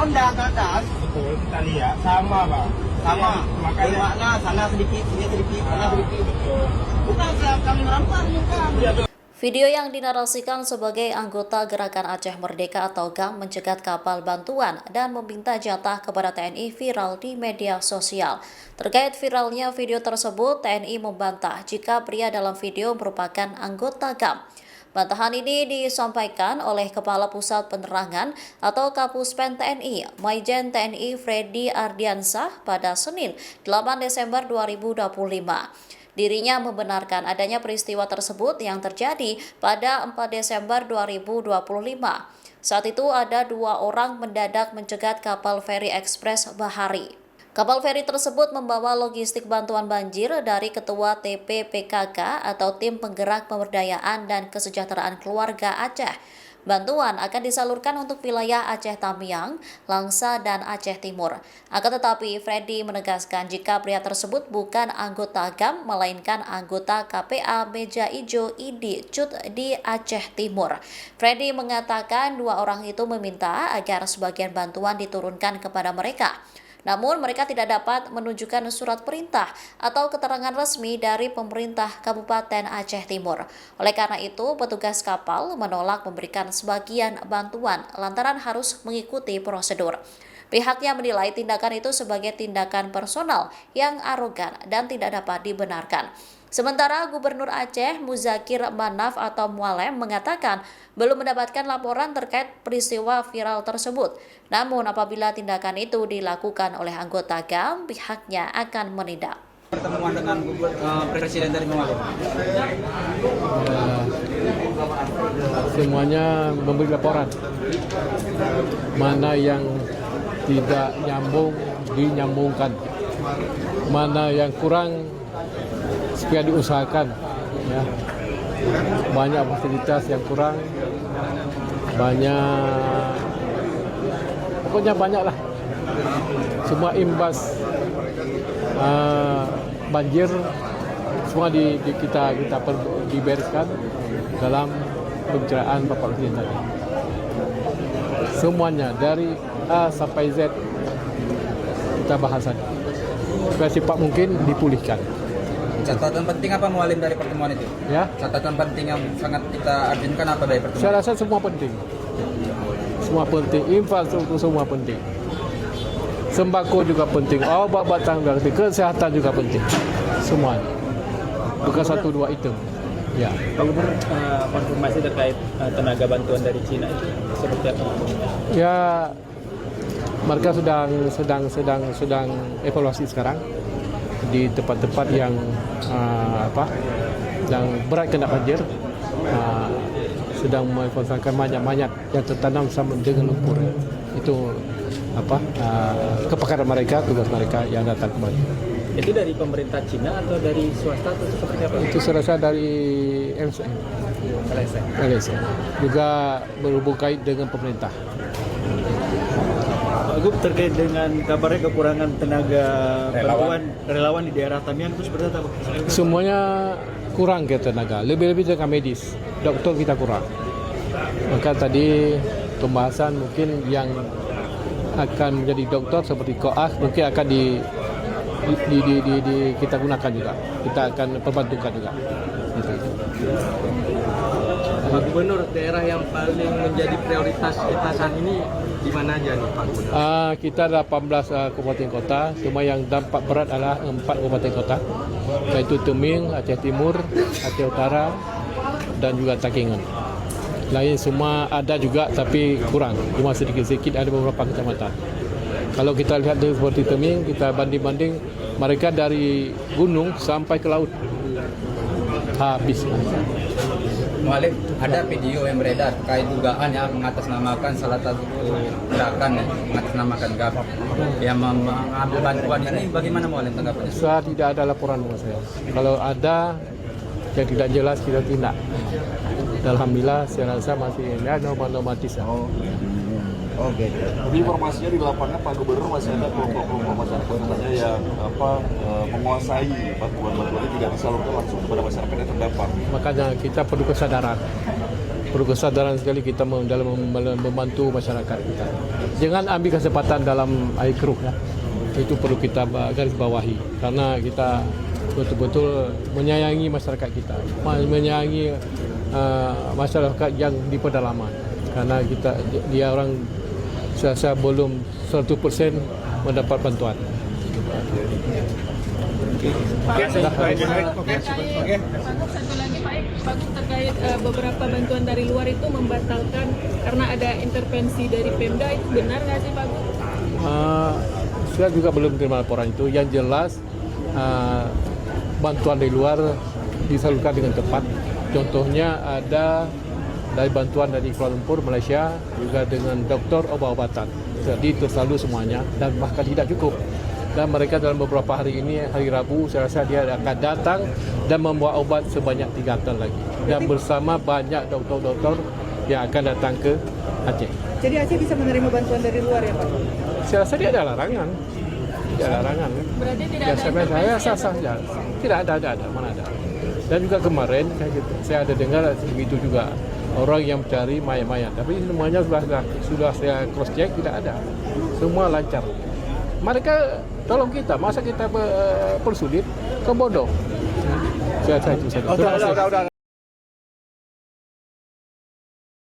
rendah ke atas. Betul, kita lihat sama Pak. Sama. Makanya Makna sana sedikit, sini sedikit, sana sedikit. betul. Bukan kami merampas, bukan. Iya, betul. Video yang dinarasikan sebagai anggota Gerakan Aceh Merdeka atau GAM mencegat kapal bantuan dan meminta jatah kepada TNI viral di media sosial. Terkait viralnya video tersebut, TNI membantah jika pria dalam video merupakan anggota GAM. Bantahan ini disampaikan oleh Kepala Pusat Penerangan atau Kapuspen TNI, Maijen TNI Freddy Ardiansah pada Senin 8 Desember 2025. Dirinya membenarkan adanya peristiwa tersebut yang terjadi pada 4 Desember 2025. Saat itu ada 2 orang mendadak mencegat kapal feri ekspres Bahari. Kapal feri tersebut membawa logistik bantuan banjir dari Ketua TPPKK atau Tim Penggerak Pemberdayaan dan Kesejahteraan Keluarga Aceh. Bantuan akan disalurkan untuk wilayah Aceh Tamiang, Langsa, dan Aceh Timur. Akan tetapi, Freddy menegaskan jika pria tersebut bukan anggota GAM, melainkan anggota KPA Meja Ijo ID Cut di Aceh Timur. Freddy mengatakan 2 orang itu meminta agar sebagian bantuan diturunkan kepada mereka. Namun mereka tidak dapat menunjukkan surat perintah atau keterangan resmi dari pemerintah Kabupaten Aceh Timur. Oleh karena itu, petugas kapal menolak memberikan sebagian bantuan lantaran harus mengikuti prosedur. Pihaknya menilai tindakan itu sebagai tindakan personal yang arogan dan tidak dapat dibenarkan. Sementara Gubernur Aceh Muzakir Manaf atau Mualem mengatakan belum mendapatkan laporan terkait peristiwa viral tersebut. Namun apabila tindakan itu dilakukan oleh anggota GAM, pihaknya akan menindak. Pertemuan dengan Presiden dari Mualem. Semuanya memberi laporan. Mana yang tidak nyambung, dinyambungkan. Mana yang kurang, supaya diusahakan. Ya. Banyak fasilitas yang kurang, pokoknya banyak lah. Semua imbas banjir semua kita dibereskan dalam pembicaraan Bapak Presiden tadi. Semuanya dari A sampai Z kita bahasan supaya cepat mungkin dipulihkan. Catatan penting apa Mualem dari pertemuan itu? Ya, Catatan penting yang sangat kita artikan apa dari pertemuan? saya rasa semua penting. Semua penting, infrastruktur semua penting. Sembako juga penting, obat-obatan juga penting, kesehatan juga penting. Semua. Bukan 1-2 item. Ya. Pak Gubernur, konfirmasi terkait tenaga bantuan dari Cina itu seperti apa? Ya, mereka sedang evaluasi sekarang di tempat-tempat yang yang berat kena banjir, sedang mengevaluasikan banyak yang tertanam sama dengan lumpur. Itu kepakaran mereka, tugas mereka yang datang kembali. Itu dari pemerintah Cina atau dari swasta atau seperti apa? Itu saya rasa dari LSM. Juga berhubung kait dengan pemerintah. Pak Gub, terkait dengan kabarnya kekurangan tenaga bantuan relawan di daerah Tamiang itu seperti apa? Semuanya kurang ke tenaga, lebih-lebih tenaga medis. Dokter kita kurang. Maka tadi pembahasan mungkin yang akan menjadi dokter seperti koas mungkin akan kita gunakan juga. Kita akan perbantukan juga. Pak Gubernur, daerah yang paling menjadi prioritas kita saat ini di mana aja nih Pak Gubernur? Kita ada 18 kabupaten kota, cuma yang dampak berat adalah 4 kabupaten kota, yaitu Teming, Aceh Timur, Aceh Utara, dan juga Takengon. Lain semua ada juga tapi kurang, cuma sedikit-sedikit ada beberapa kecamatan. Kalau kita lihat dari seperti Teming, kita banding-banding mereka dari gunung sampai ke laut. Habis. Mualem, ada video yang beredar terkait dugaan yang mengatasnamakan salah satu gerakan mengatasnamakan GAM yang mengambil bantuan ini. Bagaimana Mualem tanggapannya? Saya tidak ada laporan dengan saya. Kalau ada yang tidak jelas kita tindak. Alhamdulillah saya rasa masih normatis. Oke. Jadi informasinya di lapangan Pak Gubernur masih ada kelompok-kelompok masyarakat katanya yang menguasai bantuan-bantuan ini tidak disalurkan langsung kepada masyarakat yang terdampak. Makanya kita perlu kesadaran. perlu kesadaran sekali kita dalam membantu masyarakat kita. Jangan ambil kesempatan dalam air keruh ya. Itu perlu kita garis bawahi karena kita betul-betul menyayangi masyarakat kita, menyayangi masyarakat yang di pedalaman karena dia orang saya belum 100% mendapat bantuan. Satu lagi Pak Gus, terkait beberapa bantuan dari luar itu membatalkan karena ada intervensi dari Pemda, itu benar nggak sih Pak Gus? Saya juga belum terima laporan itu. Yang jelas bantuan dari luar disalurkan dengan tepat. Contohnya ada dari bantuan dari Kuala Lumpur, Malaysia, juga dengan doktor obat-obatan. Jadi tersalur semuanya dan bahkan tidak cukup. Dan mereka dalam beberapa hari ini, hari Rabu, saya rasa dia akan datang dan membawa obat sebanyak 3 ton lagi. Dan bersama banyak doktor-doktor yang akan datang ke Aceh. Jadi Aceh bisa menerima bantuan dari luar ya Pak? Saya rasa dia ada larangan. Tidak ada larangan. Berarti tidak Ya, ada saya sah saja. Tidak ada, mana ada. Dan juga kemarin saya ada dengar begitu juga orang yang mencari mayat-mayat. Tapi semuanya sudah saya cross check, tidak ada. Semua lancar. Mereka tolong kita, masa kita persulit, kebodoh. Saya itu saja. Terima kasih.